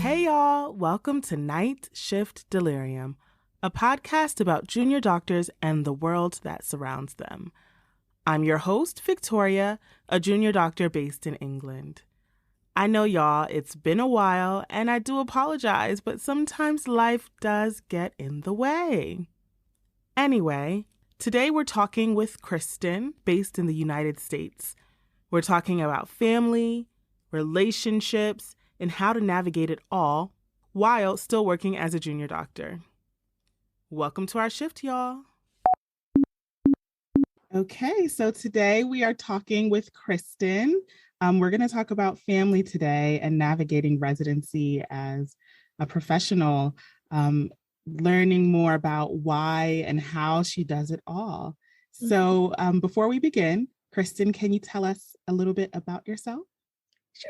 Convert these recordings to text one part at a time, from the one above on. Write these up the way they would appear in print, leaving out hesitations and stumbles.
Hey y'all, welcome to Night Shift Delirium, a podcast about junior doctors and the world that surrounds them. I'm your host, Victoria, a junior doctor based in England. I know y'all, it's been a while and I do apologize, but sometimes life does get in the way. Anyway, today we're talking with Kristin, based in the United States. We're talking about family, relationships, and how to navigate it all while still working as a junior doctor. Welcome to our shift, y'all. Okay, so today we are talking with Kristin. We're going to talk about family today and navigating residency as a professional, learning more about why and how she does it all. So before we begin, Kristin, can you tell us a little bit about yourself?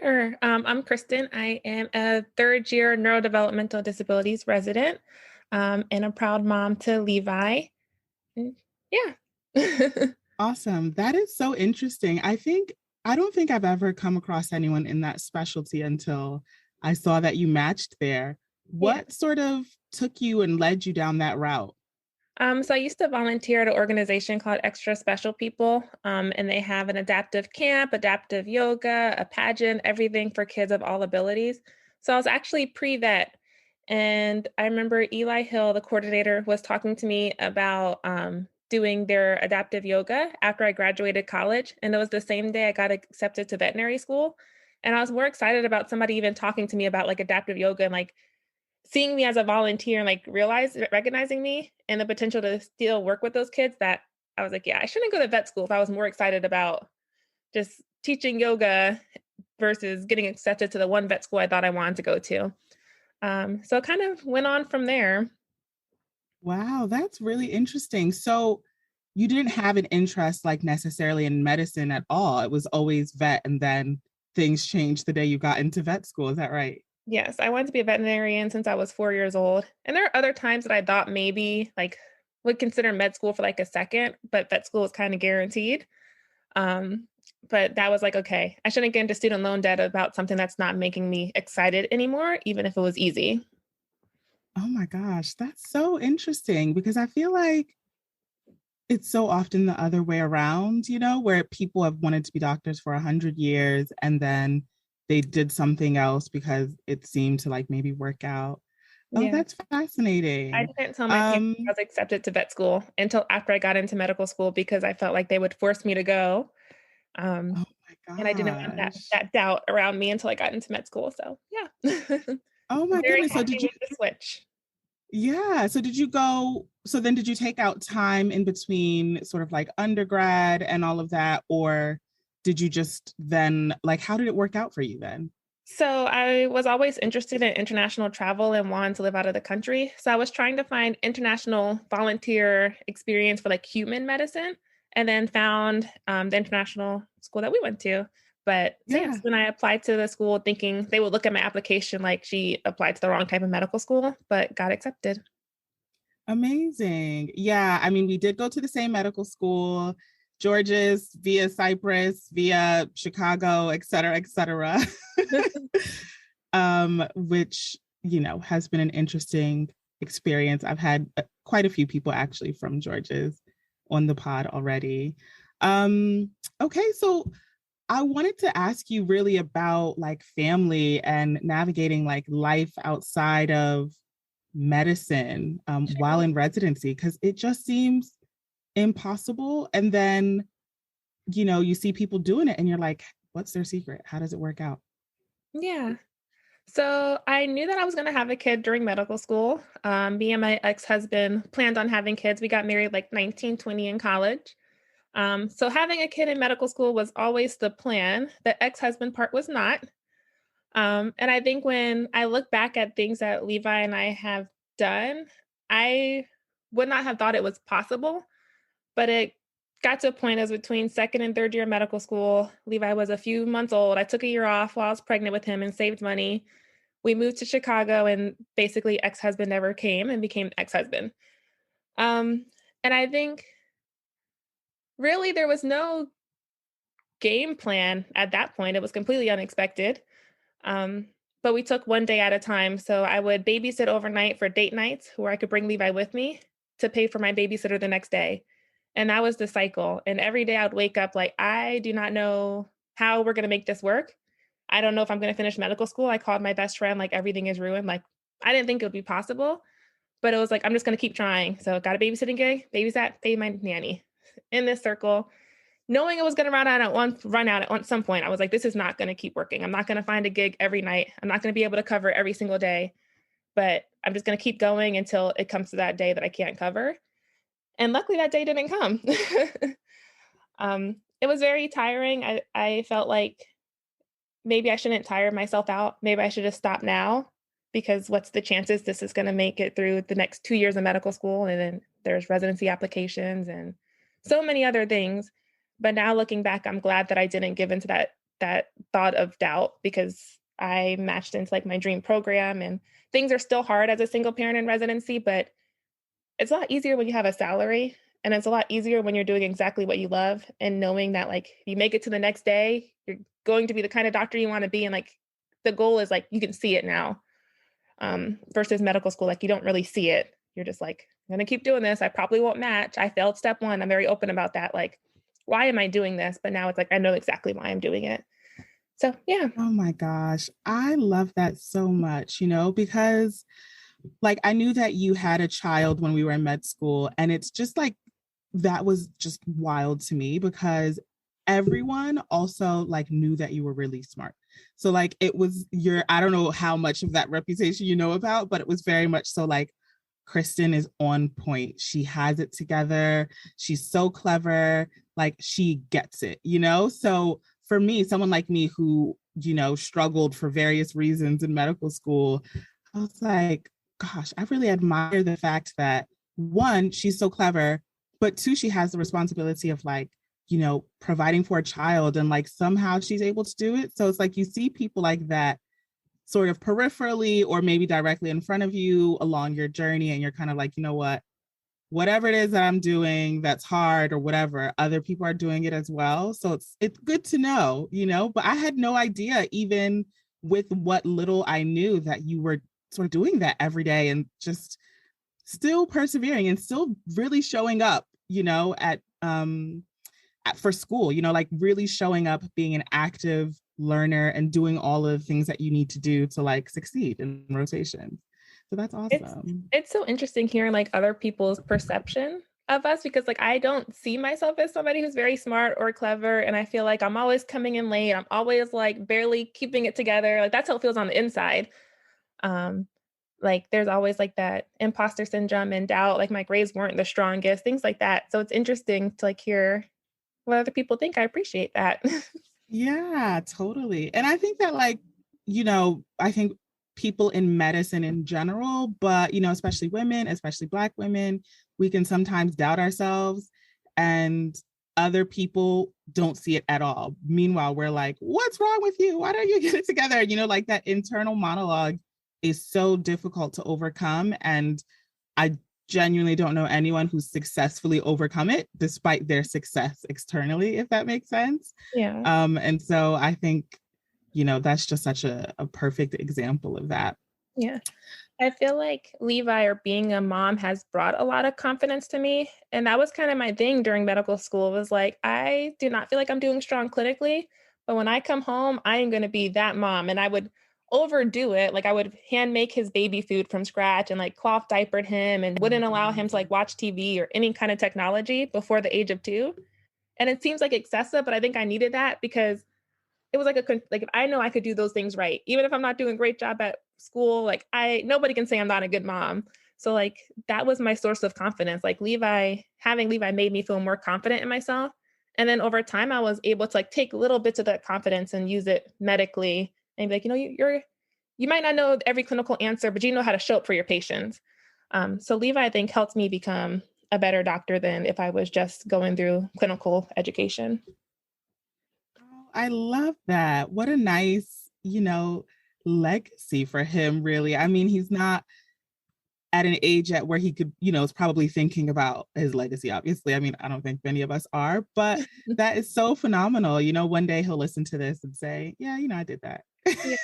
Sure. I'm Kristin. I am a third-year neurodevelopmental disabilities resident and a proud mom to Levi. Yeah. Awesome. That is so interesting. I don't think I've ever come across anyone in that specialty until I saw that you matched there. Yeah. What sort of took you and led you down that route? So I used to volunteer at an organization called Extra Special People, and they have an adaptive camp, adaptive yoga, a pageant, everything for kids of all abilities. So I was actually pre-vet, and I remember Eli Hill, the coordinator, was talking to me about doing their adaptive yoga after I graduated college, and it was the same day I got accepted to veterinary school. And I was more excited about somebody even talking to me about like adaptive yoga and like seeing me as a volunteer and, like, recognizing me and the potential to still work with those kids that I was like, "Yeah, I shouldn't go to vet school if I was more excited about just teaching yoga versus getting accepted to the one vet school I thought I wanted to go to." So it kind of went on from there. Wow, that's really interesting. So you didn't have an interest like necessarily in medicine at all. It was always vet, and then things changed the day you got into vet school. Is that right? Yes, I wanted to be a veterinarian since I was 4 years old, and there are other times that I thought maybe, like, would consider med school for, like, a second, but vet school is kinda guaranteed. Um, but that was like, okay, I shouldn't get into student loan debt about something that's not making me excited anymore, even if it was easy. Oh my gosh, that's so interesting because I feel like it's so often the other way around, where people have wanted to be doctors for 100 years and then they did something else because it seemed to like maybe work out. Oh, Yeah. that's I fascinating. didn't tell my parents I Um, was accepted to vet school until after I got into medical school because I felt like they would force me to go. Um, oh my and I didn't want that gosh. that doubt around me until I got into med school. So yeah. Oh my Very goodness. happy with the switch. Yeah. So then did you take out time in between sort of like undergrad and all of that? Or did you just then, like, how did it work out for you then? So I was always interested in international travel and wanted to live out of the country. So I was trying to find international volunteer experience for like human medicine, and then found the international school that we went to. But so yes, Yeah. when I applied to the school, thinking they would look at my application like she applied to the wrong type of medical school, but got accepted. Amazing. Yeah. I mean, we did go to the same medical school, George's via Cyprus, via Chicago, et cetera, et cetera. Which, has been an interesting experience. I've had quite a few people actually from George's on the pod already. Okay. So I wanted to ask you really about like family and navigating like life outside of medicine while in residency, because it just seems impossible. And then, you see people doing it and you're like, what's their secret? How does it work out? Yeah. So I knew that I was going to have a kid during medical school. Me and my ex-husband planned on having kids. We got married like 19, 20 in college. So having a kid in medical school was always the plan. The ex-husband part was not. And I think when I look back at things that Levi and I have done, I would not have thought it was possible, but it got to a point as between second and third year of medical school. Levi was a few months old. I took a year off while I was pregnant with him and saved money. We moved to Chicago, and basically ex-husband never came and became ex-husband. Um, and I think really there was no game plan at that point. It was completely unexpected. Um, but we took one day at a time. So I would babysit overnight for date nights where I could bring Levi with me to pay for my babysitter the next day. And that was the cycle. And every day I would wake up like, I do not know how we're going to make this work. I don't know if I'm going to finish medical school. I called my best friend, like, everything is ruined. Like, I didn't think it would be possible, but it was like, I'm just going to keep trying. So got a babysitting gig, babysat, paid my nanny in this circle, knowing it was going to run out at some point. I was like, this is not going to keep working. I'm not going to find a gig every night. I'm not going to be able to cover every single day, but I'm just going to keep going until it comes to that day that I can't cover. And luckily that day didn't come. It was very tiring. I felt like maybe I shouldn't tire myself out. Maybe I should just stop now, because what's the chances this is going to make it through the next 2 years of medical school? And then there's residency applications and so many other things. But now looking back, I'm glad that I didn't give into that thought of doubt, because I matched into like my dream program, and things are still hard as a single parent in residency, but it's a lot easier when you have a salary, and it's a lot easier when you're doing exactly what you love and knowing that like you make it to the next day, you're going to be the kind of doctor you want to be. And like the goal is like, you can see it now, versus medical school. Like you don't really see it. You're just like, I'm going to keep doing this. I probably won't match. I failed step one. I'm very open about that. Like, why am I doing this? But now it's like, I know exactly why I'm doing it. So yeah. Oh my gosh. I love that so much, because like I knew that you had a child when we were in med school, and it's just like that was just wild to me, because everyone also like knew that you were really smart. So like it was I don't know how much of that reputation you know about, but it was very much so like, Kristin is on point. She has it together. She's so clever. Like she gets it, So for me, someone like me who, struggled for various reasons in medical school, I was like, gosh, I really admire the fact that one, she's so clever, but two, she has the responsibility of like, providing for a child, and like somehow she's able to do it. So it's like you see people like that sort of peripherally or maybe directly in front of you along your journey, and you're kind of like, whatever it is that I'm doing that's hard or whatever, other people are doing it as well. So it's good to know, but I had no idea, even with what little I knew, that you were sort of doing that every day and just still persevering and still really showing up, for school, like really showing up, being an active learner and doing all of the things that you need to do to like succeed in rotations. So that's awesome. It's so interesting hearing like other people's perception of us, because like I don't see myself as somebody who's very smart or clever, and I feel like I'm always coming in late. I'm always like barely keeping it together. Like that's how it feels on the inside. Like there's always like that imposter syndrome and doubt, like my grades weren't the strongest, things like that. So it's interesting to like hear what other people think. I appreciate that. Yeah, totally. And I think that like, I think people in medicine in general, but, especially women, especially Black women, we can sometimes doubt ourselves, and other people don't see it at all. Meanwhile, we're like, what's wrong with you? Why don't you get it together? Like that internal monologue is so difficult to overcome. And I genuinely don't know anyone who's successfully overcome it despite their success externally, if that makes sense. Yeah. And so I think, that's just such a perfect example of that. Yeah. I feel like Levi, or being a mom, has brought a lot of confidence to me. And that was kind of my thing during medical school, was like, I do not feel like I'm doing strong clinically, but when I come home, I am going to be that mom. And I would overdo it. Like I would hand make his baby food from scratch and like cloth diapered him, and wouldn't allow him to like watch TV or any kind of technology before the age of 2. And it seems like excessive, but I think I needed that, because it was like like if I know I could do those things right, even if I'm not doing a great job at school, like nobody can say I'm not a good mom. So like that was my source of confidence. Like having Levi made me feel more confident in myself. And then over time, I was able to like take little bits of that confidence and use it medically, and be like, you might not know every clinical answer, but you know how to show up for your patients. So Levi, I think, helped me become a better doctor than if I was just going through clinical education. I love that. What a nice, legacy for him, really. I mean, he's not at an age yet where he could, is probably thinking about his legacy, obviously. I mean, I don't think many of us are, but that is so phenomenal. One day he'll listen to this and say, yeah, I did that. Yeah.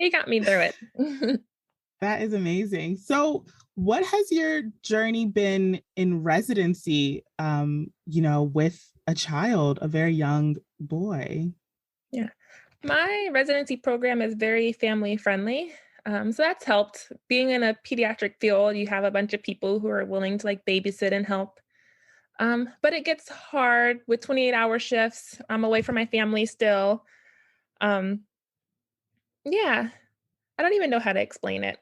He got me through it. That is amazing. So, what has your journey been in residency, with a child, a very young boy? Yeah. My residency program is very family friendly. So that's helped. Being in a pediatric field, you have a bunch of people who are willing to like babysit and help. But it gets hard with 28-hour shifts. I'm away from my family still. Um, yeah, I don't even know how to explain it.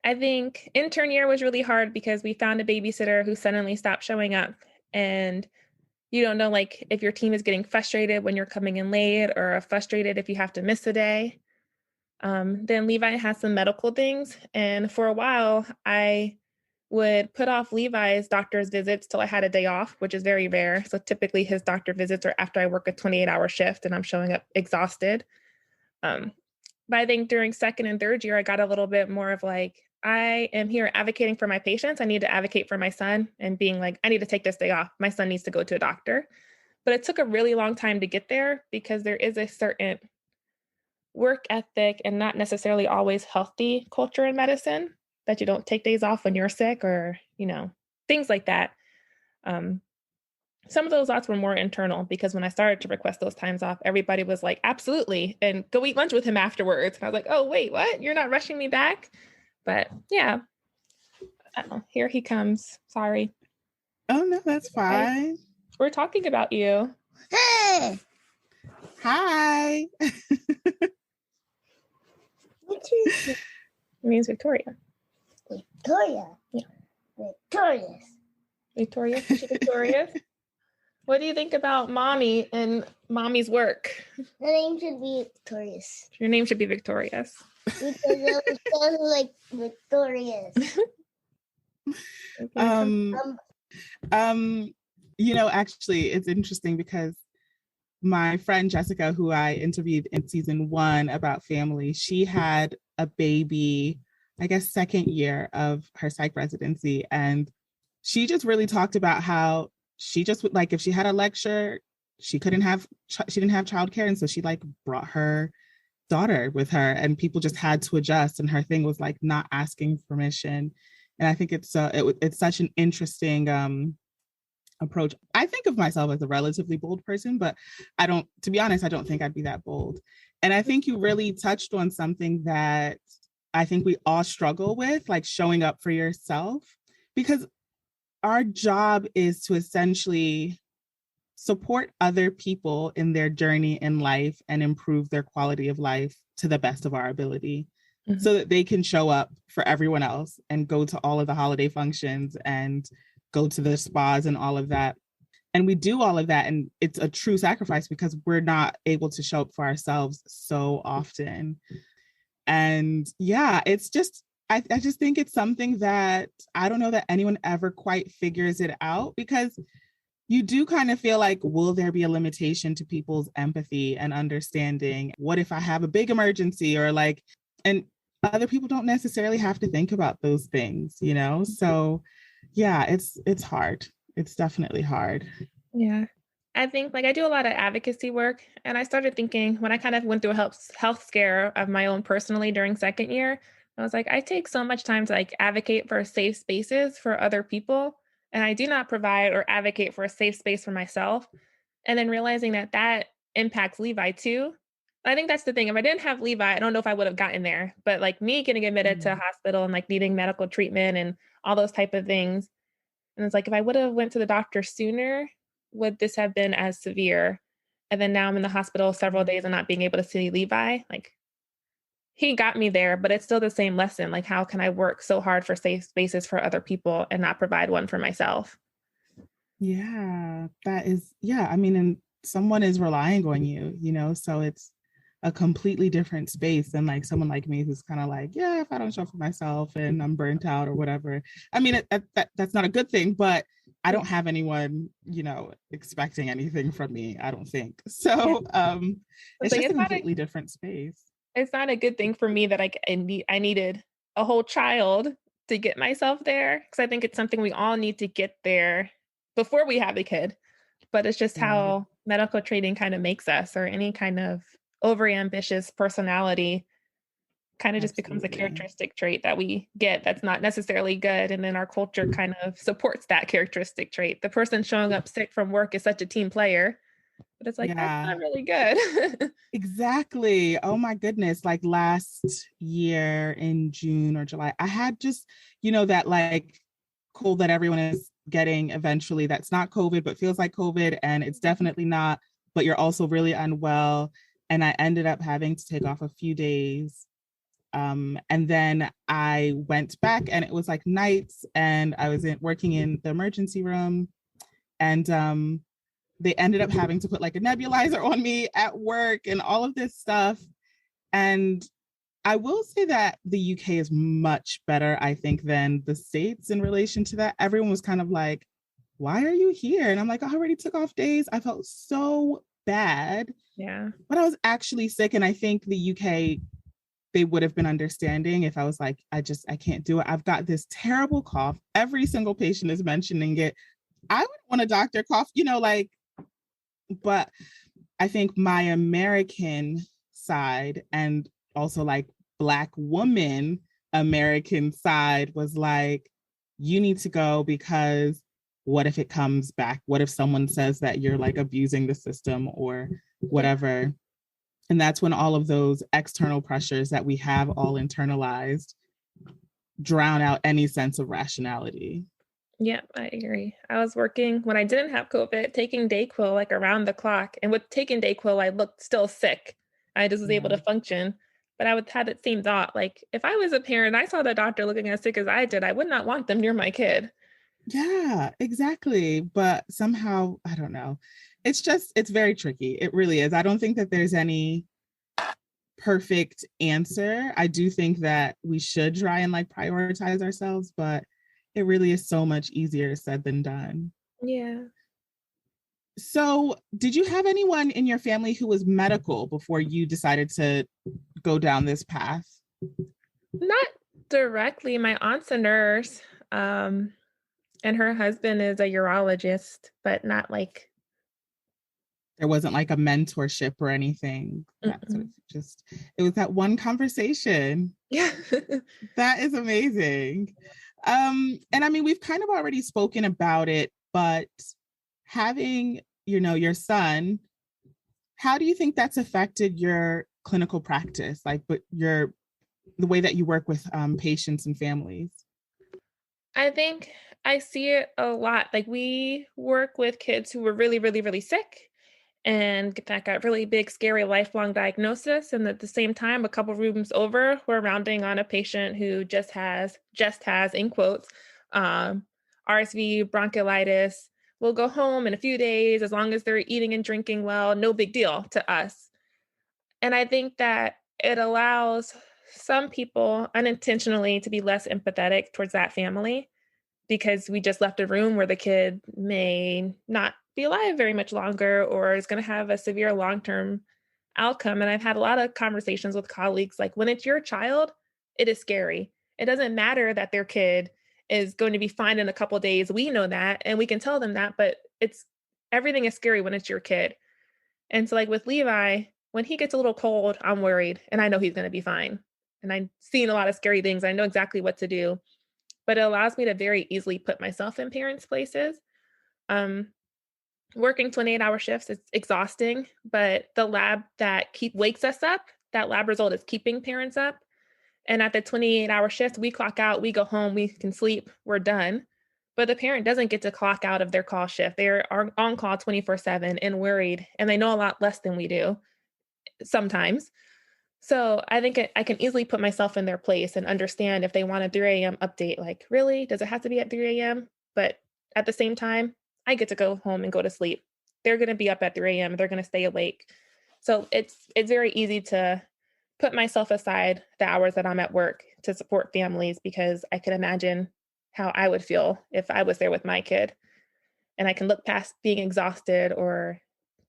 I think intern year was really hard because we found a babysitter who suddenly stopped showing up. And you don't know like if your team is getting frustrated when you're coming in late or frustrated if you have to miss a day. Then Levi has some medical things. And for a while, I would put off Levi's doctor's visits till I had a day off, which is very rare. So typically his doctor visits are after I work a 28-hour shift and I'm showing up exhausted. Um, but I think during second and third year, I got a little bit more of like, I am here advocating for my patients. I need to advocate for my son and being like, I need to take this day off. My son needs to go to a doctor. But it took a really long time to get there because there is a certain work ethic and not necessarily always healthy culture in medicine that you don't take days off when you're sick or, things like that. Um, some of those thoughts were more internal because when I started to request those times off, everybody was like, absolutely. And go eat lunch with him afterwards. And I was like, oh, wait, what? You're not rushing me back? But yeah, here he comes. Sorry. Oh, no, that's fine. We're talking about you. Hey, Hi. It means Victoria. Victoria. Yeah. Victorious. Victoria. Is she victorious? What do you think about mommy and mommy's work? Her name should be Victorious. Your name should be Victorious. Because it sounds like Victorious. Actually, it's interesting because my friend Jessica, who I interviewed in season 1 about family, she had a baby, I guess, second year of her psych residency. And she just really talked about how she just would like, if she had a lecture, she didn't have childcare. And so she like brought her daughter with her and people just had to adjust. And her thing was like not asking permission. And I think it's such an interesting approach. I think of myself as a relatively bold person, but to be honest, I don't think I'd be that bold. And I think you really touched on something that I think we all struggle with, like showing up for yourself, because our job is to essentially support other people in their journey in life and improve their quality of life to the best of our ability. Mm-hmm. So that they can show up for everyone else and go to all of the holiday functions and go to the spas and all of that. And we do all of that. And it's a true sacrifice because we're not able to show up for ourselves so often. And yeah, it's just, I just think it's something that I don't know that anyone ever quite figures it out, because you do kind of feel like, will there be a limitation to people's empathy and understanding? What if I have a big emergency or like, and other people don't necessarily have to think about those things, So yeah, it's hard. It's definitely hard. Yeah. I think like I do a lot of advocacy work, and I started thinking when I kind of went through a health scare of my own personally during second year, I was like, I take so much time to like advocate for safe spaces for other people, and I do not provide or advocate for a safe space for myself. And then realizing that impacts Levi too. I think that's the thing. If I didn't have Levi, I don't know if I would have gotten there. But like me getting admitted to a hospital and like needing medical treatment and all those type of things. And it's like, if I would have went to the doctor sooner, would this have been as severe? And then now I'm in the hospital several days and not being able to see Levi. Like he got me there, but it's still the same lesson. Like, how can I work so hard for safe spaces for other people and not provide one for myself? Yeah, I mean, and someone is relying on you, so it's a completely different space than like someone like me who's kind of like, yeah, if I don't show up for myself and I'm burnt out or whatever. I mean, that's not a good thing, but I don't have anyone, expecting anything from me, I don't think. So it's just a completely different space. It's not a good thing for me that I needed a whole child to get myself there, because I think it's something we all need to get there before we have a kid. But it's just how medical training kind of makes us, or any kind of overambitious personality kind of just becomes a Absolutely. characteristic trait that we get that's not necessarily good. And then our culture kind of supports that characteristic trait. The person showing up sick from work is such a team player, but it's like, that's Yeah, not really good. exactly. Oh my goodness. Like last year in June or July, I had just, that like cold that everyone is getting eventually that's not COVID, but feels like COVID. And it's definitely not, but you're also really unwell. And I ended up having to take off a few days. And then I went back and it was like nights and I was working in the emergency room. And they ended up having to put like a nebulizer on me at work and all of this stuff. And I will say that the UK is much better, I think, than the States in relation to that. Everyone was kind of like, why are you here? And I'm like, I already took off days. I felt so bad, Yeah. but I was actually sick. And I think the UK, they would have been understanding if I was like, I can't do it. I've got this terrible cough. Every single patient is mentioning it. I would want a doctor cough, but I think my American side and also like Black woman American side was like, you need to go because what if it comes back? What if someone says that you're like abusing the system or whatever? And that's when all of those external pressures that we have all internalized drown out any sense of rationality. Yeah, I agree. I was working when I didn't have COVID, taking Dayquil like around the clock. And with taking Dayquil, I looked still sick. I just was able Yeah. to function. But I would have that same thought. Like, if I was a parent, I saw the doctor looking as sick as I did, I would not want them near my kid. Yeah, exactly. But somehow, I don't know. It's very tricky. It really is. I don't think that there's any perfect answer. I do think that we should try and like prioritize ourselves, but it really is so much easier said than done. Yeah. So, did you have anyone in your family who was medical before you decided to go down this path? Not directly. My aunt's a nurse, and her husband is a urologist, but not like, There wasn't like a mentorship or anything. That's what mm-mm. it was that one conversation. Yeah. That is amazing. And I mean, we've kind of already spoken about it, but having, your son, how do you think that's affected your clinical practice? Like, but the way that you work with patients and families? I think I see it a lot. Like, we work with kids who were really, really, really sick and that got really big, scary, lifelong diagnosis. And at the same time, a couple rooms over, we're rounding on a patient who just has in quotes, um, RSV, bronchiolitis, will go home in a few days as long as they're eating and drinking well, no big deal to us. And I think that it allows some people unintentionally to be less empathetic towards that family because we just left a room where the kid may not be alive very much longer or is going to have a severe long-term outcome. And I've had a lot of conversations with colleagues like, when it's your child, it is scary. It doesn't matter that their kid is going to be fine in a couple of days. We know that and we can tell them that, but it's everything is scary when it's your kid. And so, like with Levi, when he gets a little cold, I'm worried and I know he's going to be fine. And I've seen a lot of scary things. I know exactly what to do, but it allows me to very easily put myself in parents' places. Um, Working 28-hour shifts is exhausting, but the lab that wakes us up, that lab result is keeping parents up. And at the 28-hour shift, we clock out, we go home, we can sleep, we're done. But the parent doesn't get to clock out of their call shift. They're on call 24/7 and worried, and they know a lot less than we do sometimes. So I think I can easily put myself in their place and understand if they want a 3 a.m. update, like, really? Does it have to be at 3 a.m.? But at the same time, I get to go home and go to sleep. They're going to be up at 3 a.m. They're going to stay awake. So it's very easy to put myself aside the hours that I'm at work to support families because I can imagine how I would feel if I was there with my kid. And I can look past being exhausted or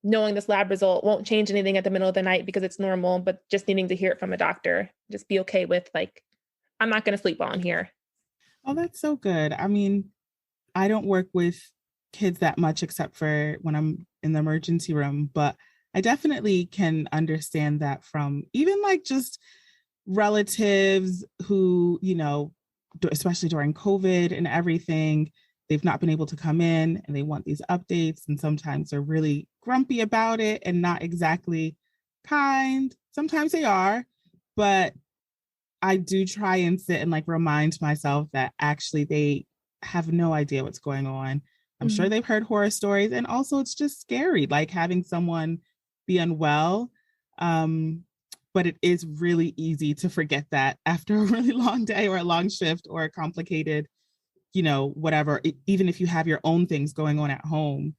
knowing this lab result won't change anything at the middle of the night because it's normal, but just needing to hear it from a doctor. Just be okay with like, I'm not going to sleep while I'm here. Oh, that's so good. I mean, I don't work with kids that much except for when I'm in the emergency room, but I definitely can understand that from even like just relatives who, especially during COVID and everything, they've not been able to come in and they want these updates. And sometimes they're really grumpy about it and not exactly kind. Sometimes they are, but I do try and sit and remind myself that actually they have no idea what's going on. I'm sure they've heard horror stories. And also it's just scary, having someone be unwell. But it is really easy to forget that after a really long day or a long shift or a complicated, whatever. Even if you have your own things going on at home,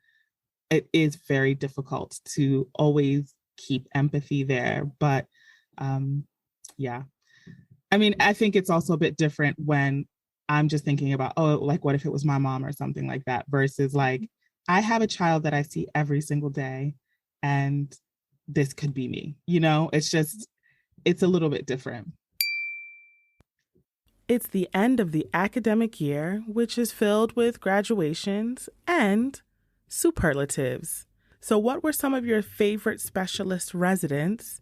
it is very difficult to always keep empathy there. But yeah. I mean, I think it's also a bit different when I'm just thinking about, what if it was my mom or something like that versus I have a child that I see every single day and this could be me, it's a little bit different. It's the end of the academic year, which is filled with graduations and superlatives. So what were some of your favorite specialist residents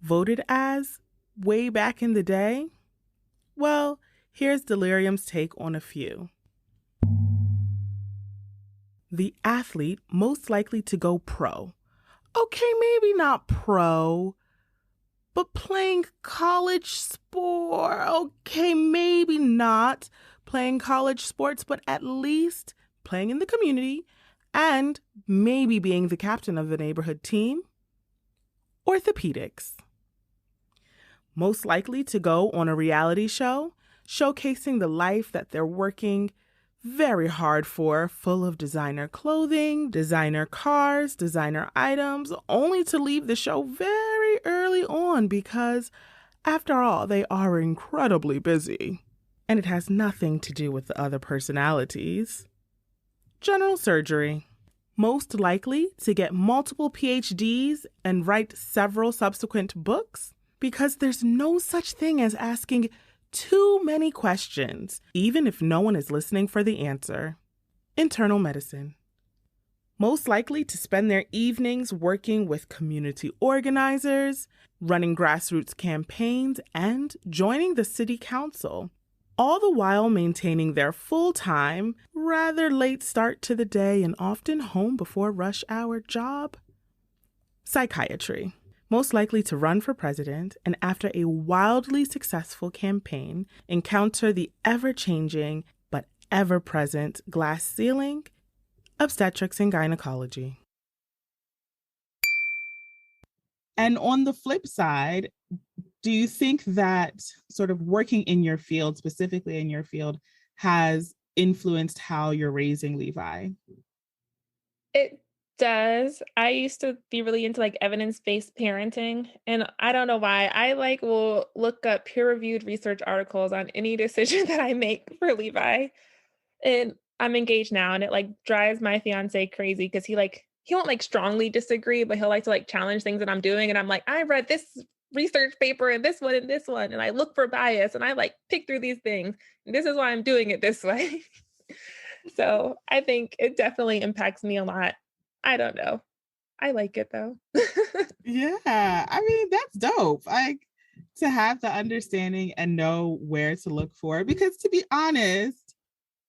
voted as way back in the day? Well, here's Delirium's take on a few. The athlete most likely to go pro. Okay, maybe not pro, but playing college sport. Okay, maybe not playing college sports, but at least playing in the community and maybe being the captain of the neighborhood team. Orthopedics. Most likely to go on a reality show, showcasing the life that they're working very hard for, full of designer clothing, designer cars, designer items, only to leave the show very early on because, after all, they are incredibly busy. And it has nothing to do with the other personalities. General surgery. Most likely to get multiple PhDs and write several subsequent books because there's no such thing as asking too many questions, even if no one is listening for the answer. Internal medicine. Most likely to spend their evenings working with community organizers, running grassroots campaigns, and joining the city council, all the while maintaining their full-time, rather late start to the day and often home before rush hour job. Psychiatry. Most likely to run for president and after a wildly successful campaign, encounter the ever-changing but ever-present glass ceiling, obstetrics and gynecology. And on the flip side, do you think that sort of working in your field, specifically in your field, has influenced how you're raising Levi? It does. I used to be really into evidence-based parenting, and I don't know why. I will look up peer-reviewed research articles on any decision that I make for Levi. And I'm engaged now, and it drives my fiance crazy because he won't strongly disagree, but he'll to challenge things that I'm doing, and I'm like, I read this research paper and this one, and I look for bias, and I pick through these things, and this is why I'm doing it this way. So I think it definitely impacts me a lot. I don't know. I like it though. Yeah, I mean, that's dope. To have the understanding and know where to look for, because to be honest,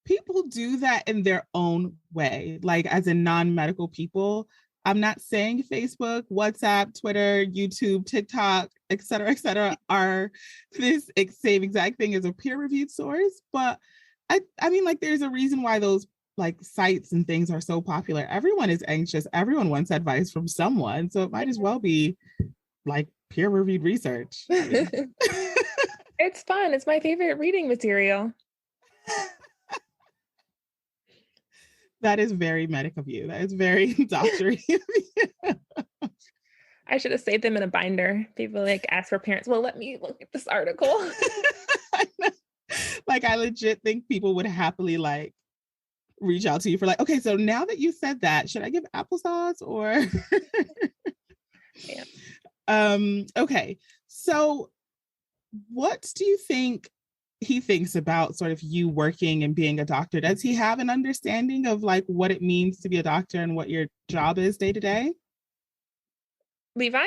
people do that in their own way, as in non-medical people. I'm not saying Facebook, WhatsApp, Twitter, YouTube, TikTok, et cetera, are this same exact thing as a peer-reviewed source. But I mean, there's a reason why those sites and things are so popular. Everyone is anxious. Everyone wants advice from someone. So it might as well be peer-reviewed research. It's fun. It's my favorite reading material. That is very medic of you. That is very doctory of you. I should have saved them in a binder. People ask for parents, well, let me look at this article. I legit think people would happily reach out to you for okay, so now that you said that, should I give applesauce or? Yeah. Okay. So what do you think he thinks about sort of you working and being a doctor? Does he have an understanding of what it means to be a doctor and what your job is day to day? Levi?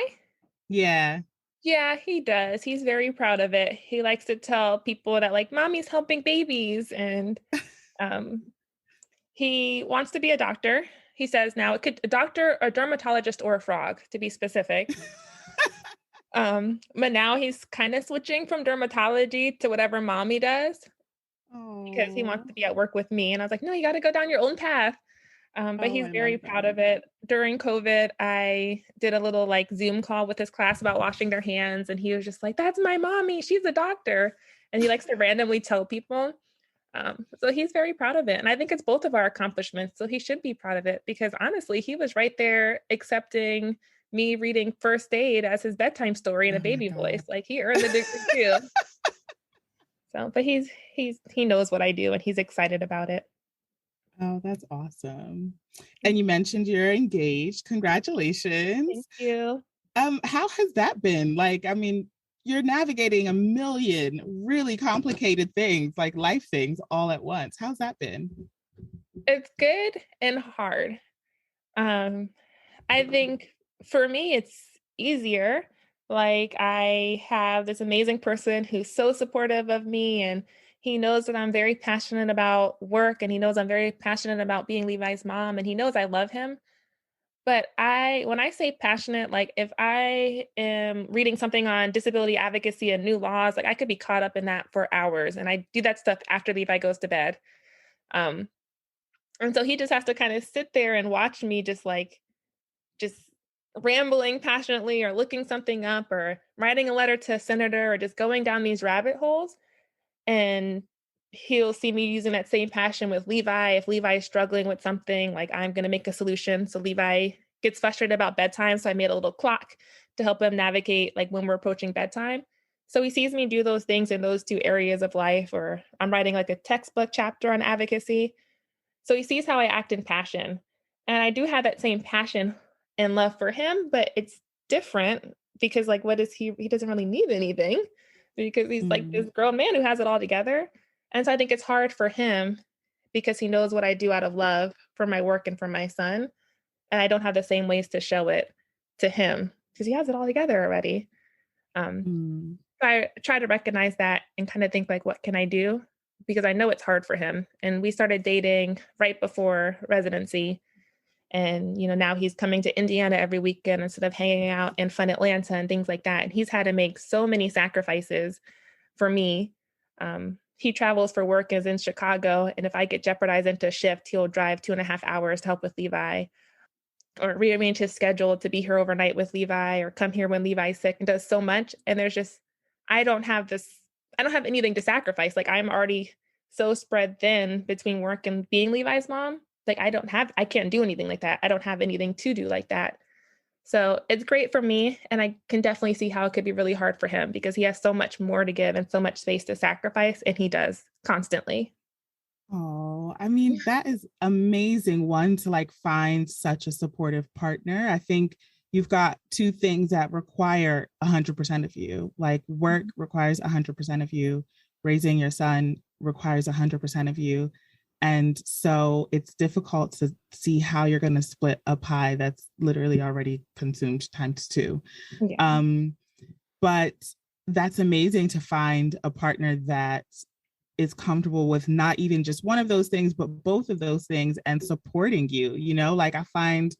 Yeah. Yeah, he does. He's very proud of it. He likes to tell people that like mommy's helping babies and um he wants to be a doctor. He says now it could a doctor, a dermatologist, or a frog to be specific. But now he's kind of switching from dermatology to whatever mommy does because he wants Oh, to be at work with me. And I was like, no, you got to go down your own path. But oh, he's I very love proud that. of it. During COVID, I did a little like Zoom call with his class about washing their hands. And he was just like, that's my mommy. She's a doctor. And he likes to randomly tell people. So he's very proud of it. And I think it's both of our accomplishments. So he should be proud of it because honestly, he was right there accepting me reading first aid as his bedtime story in a Oh my baby voice. God. Like he earned the degree too. So, but he knows what I do and he's excited about it. Oh, that's awesome. And you mentioned you're engaged. Thank Congratulations. you. How has that been? Like, I mean, you're navigating a million really complicated things, like life things all at once. How's that been? It's good and hard. Um, I think for me, it's easier. Like, I have this amazing person who's so supportive of me, and he knows that I'm very passionate about work, and he knows I'm very passionate about being Levi's mom, and he knows I love him. But when I say passionate, like if I am reading something on disability advocacy and new laws, like I could be caught up in that for hours, and I do that stuff after Levi goes to bed. Um, and so he just has to kind of sit there and watch me just rambling passionately or looking something up or writing a letter to a senator or just going down these rabbit holes. And he'll see me using that same passion with Levi. If Levi is struggling with something, like I'm going to make a solution. So Levi gets frustrated about bedtime. So I made a little clock to help him navigate like when we're approaching bedtime. So he sees me do those things in those two areas of life, or I'm writing like a textbook chapter on advocacy. So he sees how I act in passion. And I do have that same passion and love for him, but it's different because like what is he doesn't really need anything because he's like Mm, this grown man who has it all together. And so I think it's hard for him because he knows what I do out of love for my work and for my son. And I don't have the same ways to show it to him because he has it all together already. Um, mm, so I try to recognize that and kind of think like, what can I do? Because I know it's hard for him. And we started dating right before residency. And, now he's coming to Indiana every weekend instead of hanging out in fun Atlanta and things like that. And he's had to make so many sacrifices for me. He travels for work, is in Chicago. And if I get jeopardized into a shift, he'll drive 2.5 hours to help with Levi or rearrange his schedule to be here overnight with Levi or come here when Levi's sick and does so much. And there's just, I don't have this, I don't have anything to sacrifice. Like I'm already so spread thin between work and being Levi's mom. Like I can't do anything like that. I don't have anything to do like that. So it's great for me. And I can definitely see how it could be really hard for him because he has so much more to give and so much space to sacrifice. And he does constantly. oh, I mean, that is amazing. One, to like find such a supportive partner. I think you've got two things that require 100% of you. Like work requires 100% of you. Raising your son requires 100% of you. And so it's difficult to see how you're going to split a pie that's literally already consumed times two. Yeah. Um, but that's amazing to find a partner that is comfortable with not even just one of those things, but both of those things and supporting you. Like I find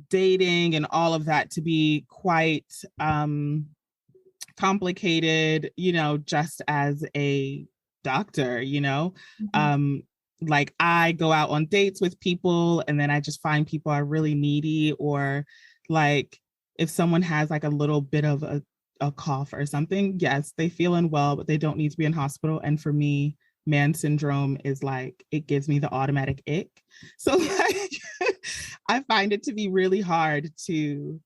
dating and all of that to be quite complicated, just as a doctor, Mhm. um, like I go out on dates with people and then I just find people are really needy, or like if someone has like a little bit of a cough or something, yes, they feel unwell, but they don't need to be in hospital. And for me, man syndrome is like, it gives me the automatic ick. So like I find it to be really hard to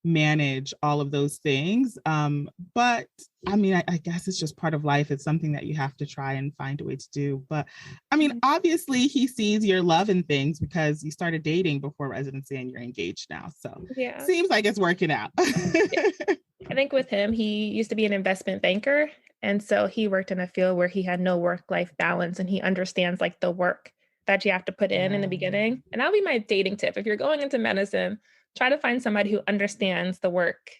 manage all of those things. But I mean, I guess it's just part of life. It's something that you have to try and find a way to do. But I mean, obviously, he sees your love in things because you started dating before residency and you're engaged now. So Yeah. seems like it's working out. I think with him, he used to be an investment banker. And so he worked in a field where he had no work life balance and he understands like the work that you have to put in the Yeah. beginning. And that'll be my dating tip. If you're going into medicine, try to find somebody who understands the work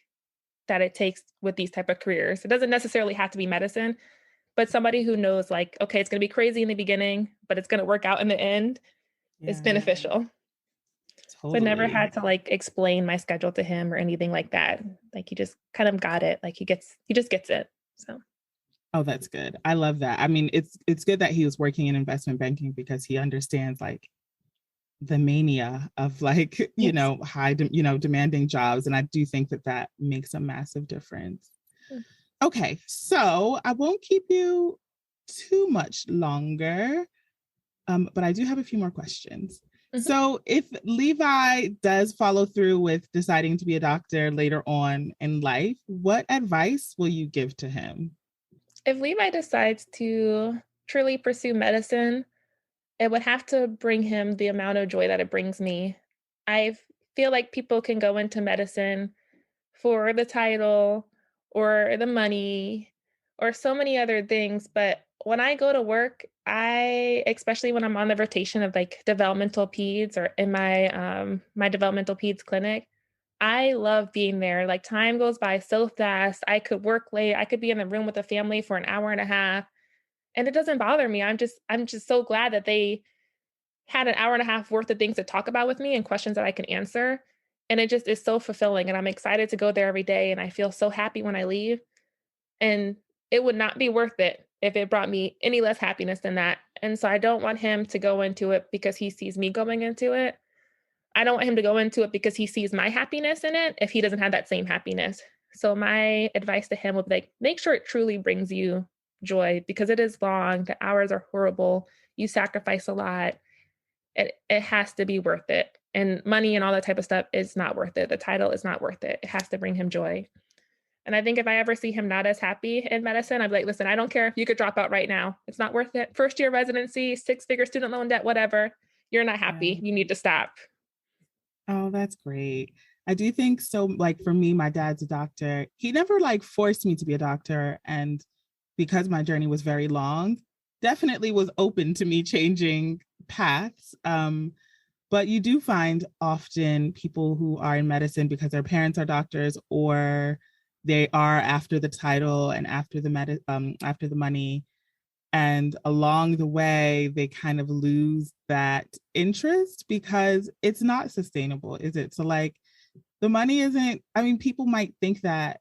that it takes with these type of careers. It doesn't necessarily have to be medicine, but somebody who knows like, okay, it's going to be crazy in the beginning, but it's going to work out in the end is beneficial. So I never Totally. had to like explain my schedule to him or anything like that. Like he just kind of got it. Like he just gets it. So. Oh, that's good. I love that. I mean, it's good that he was working in investment banking because he understands like the mania of like, Yes. demanding jobs. And I do think that that makes a massive difference. Okay, so I won't keep you too much longer, but I do have a few more questions. So if Levi does follow through with deciding to be a doctor later on in life, what advice will you give to him? If Levi decides to truly pursue medicine, it would have to bring him the amount of joy that it brings me. I feel like people can go into medicine for the title or the money or so many other things. But when I go to work, especially when I'm on the rotation of like developmental peds or in my developmental peds clinic, I love being there. Like time goes by so fast. I could work late. I could be in the room with a family for an hour and a half, and it doesn't bother me. I'm just so glad that they had an hour and a half worth of things to talk about with me and questions that I can answer. And it just is so fulfilling. And I'm excited to go there every day. And I feel so happy when I leave. And it would not be worth it if it brought me any less happiness than that. And so I don't want him to go into it because he sees me going into it. I don't want him to go into it because he sees my happiness in it if he doesn't have that same happiness. So my advice to him would be like, make sure it truly brings you joy because it is long. The hours are horrible. You sacrifice a lot. It has to be worth it. And money and all that type of stuff is not worth it. The title is not worth it. It has to bring him joy. And I think if I ever see him not as happy in medicine, I'd be like, listen, I don't care if you could drop out right now. It's not worth it. First year residency, 6-figure student loan debt, whatever. You're not happy. Yeah. You need to stop. Oh, that's great. I do think so. Like for me, my dad's a doctor. He never like forced me to be a doctor. And because my journey was very long, definitely was open to me changing paths. But you do find often people who are in medicine because their parents are doctors or they are after the title and after after the money. And along the way, they kind of lose that interest because it's not sustainable, is it? So like the money isn't, I mean, people might think that.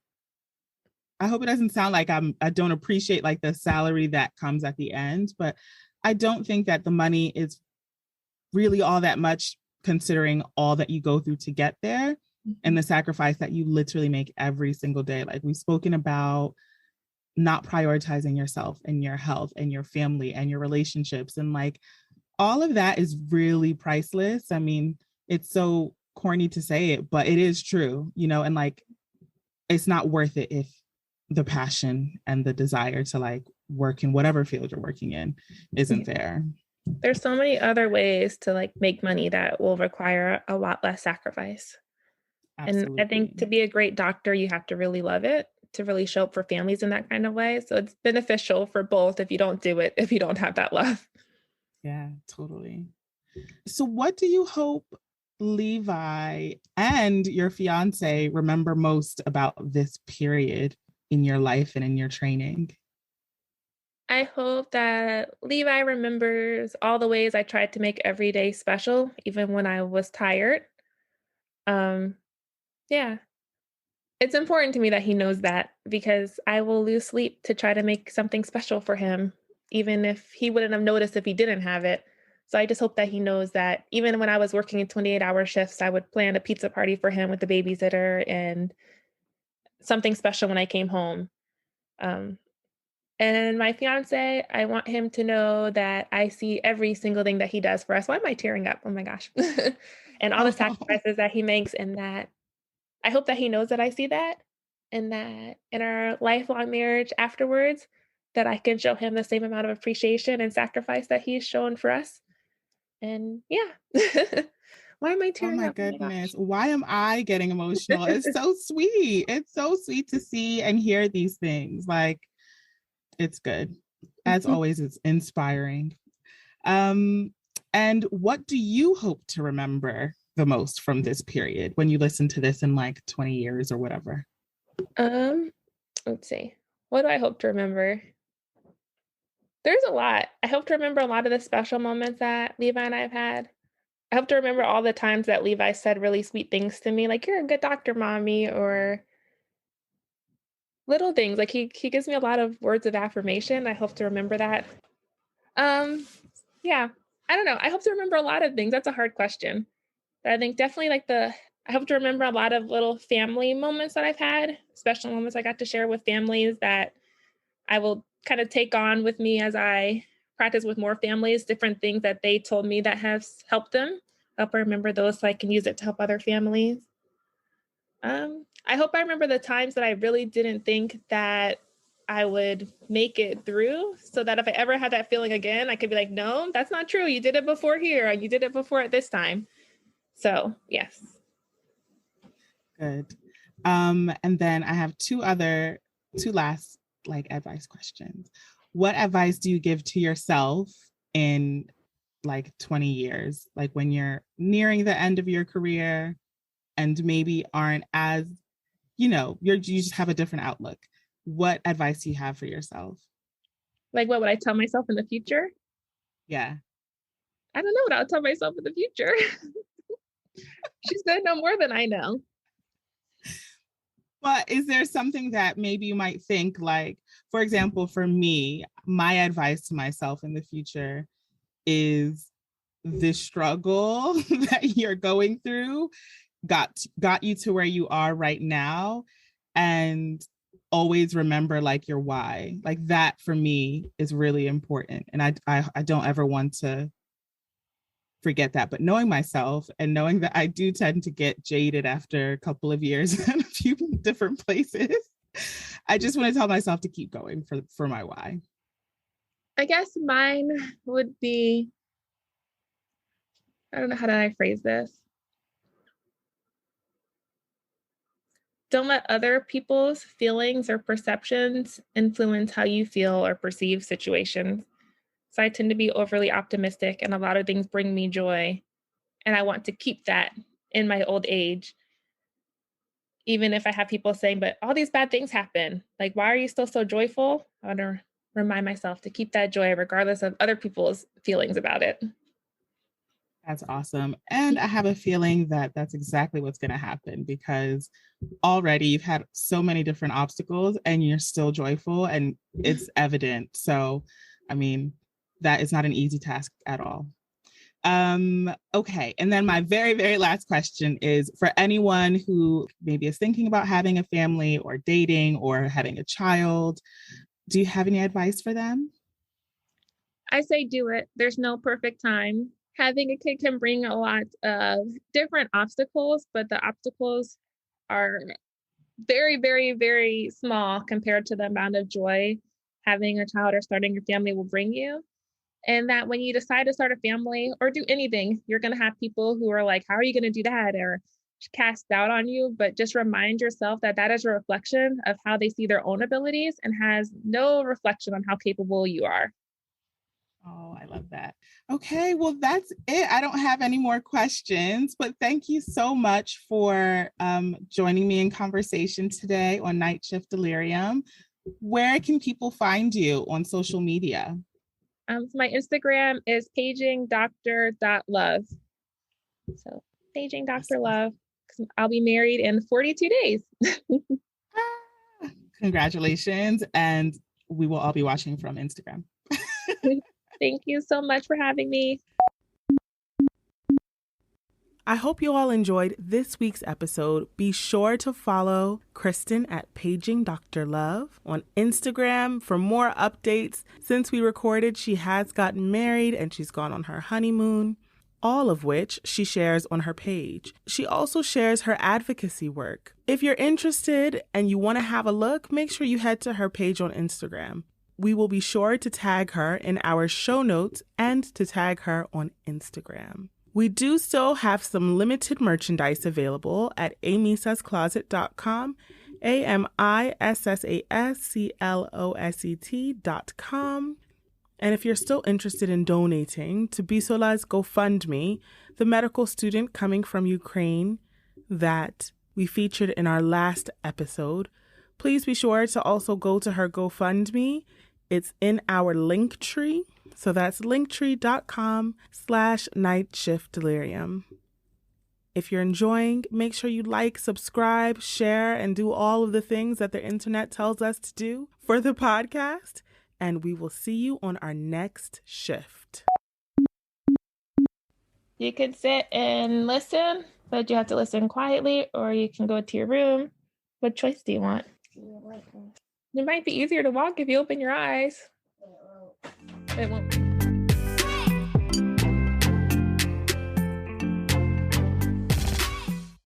I hope it doesn't sound like I don't appreciate like the salary that comes at the end, but I don't think that the money is really all that much considering all that you go through to get there and the sacrifice that you literally make every single day. Like we've spoken about not prioritizing yourself and your health and your family and your relationships. And like all of that is really priceless. I mean, it's so corny to say it, but it is true, and like it's not worth it if the passion and the desire to like work in whatever field you're working in isn't there. There's so many other ways to like make money that will require a lot less sacrifice. Absolutely. And I think to be a great doctor, you have to really love it to really show up for families in that kind of way. So it's beneficial for both if you don't do it, if you don't have that love. Yeah, totally. So what do you hope Levi and your fiance remember most about this period in your life and in your training? I hope that Levi remembers all the ways I tried to make every day special, even when I was tired. Um, yeah, it's important to me that he knows that because I will lose sleep to try to make something special for him, even if he wouldn't have noticed if he didn't have it. So I just hope that he knows that even when I was working in 28-hour shifts, I would plan a pizza party for him with the babysitter and something special when I came home. Um, and my fiance, I want him to know that I see every single thing that he does for us. Why am I tearing up? Oh my gosh. And all the sacrifices that he makes, and that I hope that he knows that I see that, and that in our lifelong marriage afterwards, that I can show him the same amount of appreciation and sacrifice that he's shown for us. And yeah. Why am I Oh tearing my up? Oh my goodness. gosh. Why am I getting emotional? It's so sweet. It's so sweet to see and hear these things. Like, it's good. As always, it's inspiring. Um, and what do you hope to remember the most from this period when you listen to this in like 20 years or whatever? Um, let's see. What do I hope to remember? There's a lot. I hope to remember a lot of the special moments that Levi and I have had. I hope to remember all the times that Levi said really sweet things to me, like, "You're a good doctor, mommy," or little things. Like, he gives me a lot of words of affirmation. I hope to remember that. Um, yeah. I don't know. I hope to remember a lot of things. That's a hard question. But I think definitely I hope to remember a lot of little family moments that I've had, special moments I got to share with families that I will kind of take on with me as I practice with more families, different things that they told me that has helped them. I hope I remember those so I can use it to help other families. I hope I remember the times that I really didn't think that I would make it through so that if I ever had that feeling again, I could be like, no, that's not true. You did it before here and you did it before at this time. So, yes. Good. And then I have two last like advice questions. What advice do you give to yourself in like 20 years, like when you're nearing the end of your career and maybe aren't as, you just have a different outlook? What advice do you have for yourself? Like, what would I tell myself in the future? Yeah. I don't know what I'll tell myself in the future. She's going to know more than I know. But is there something that maybe you might think, like, for example, for me, my advice to myself in the future is the struggle that you're going through got you to where you are right now, and always remember like your why. Like that for me is really important, and I don't ever want to forget that. But knowing myself and knowing that I do tend to get jaded after a couple of years in a few different places, I just want to tell myself to keep going for my why. I guess mine would be, I don't know, how do I phrase this? Don't let other people's feelings or perceptions influence how you feel or perceive situations. So I tend to be overly optimistic, and a lot of things bring me joy. And I want to keep that in my old age. Even if I have people saying, but all these bad things happen. Like, why are you still so joyful? I want to remind myself to keep that joy regardless of other people's feelings about it. That's awesome. And I have a feeling that that's exactly what's going to happen, because already you've had so many different obstacles and you're still joyful and it's evident. So, I mean, that is not an easy task at all. Okay. And then my very, very last question is for anyone who maybe is thinking about having a family or dating or having a child, do you have any advice for them? I say do it. There's no perfect time. Having a kid can bring a lot of different obstacles, but the obstacles are very, very, very small compared to the amount of joy having a child or starting your family will bring you. And that when you decide to start a family or do anything, you're going to have people who are like, how are you going to do that? Or cast doubt on you. But just remind yourself that that is a reflection of how they see their own abilities and has no reflection on how capable you are. Oh, I love that. Okay, well, that's it. I don't have any more questions, but thank you so much for joining me in conversation today on Night Shift Delirium. Where can people find you on social media? So my Instagram is pagingdoctor.love. So paging Dr. Love. I'll be married in 42 days. Congratulations. And we will all be watching from Instagram. Thank you so much for having me. I hope you all enjoyed this week's episode. Be sure to follow Kristin at Paging Dr. Love on Instagram for more updates. Since we recorded, she has gotten married and she's gone on her honeymoon, all of which she shares on her page. She also shares her advocacy work. If you're interested and you want to have a look, make sure you head to her page on Instagram. We will be sure to tag her in our show notes and to tag her on Instagram. We do still have some limited merchandise available at amisascloset.com, AMISSASCLOSET.com. And if you're still interested in donating to Bisola's GoFundMe, the medical student coming from Ukraine that we featured in our last episode, Please be sure to also go to her GoFundMe. It's in our link tree. So that's linktree.com/nightshiftdelirium. If you're enjoying, make sure you like, subscribe, share, and do all of the things that the internet tells us to do for the podcast. And we will see you on our next shift. You can sit and listen, but you have to listen quietly, or you can go to your room. What choice do you want? It might be easier to walk if you open your eyes. It won't.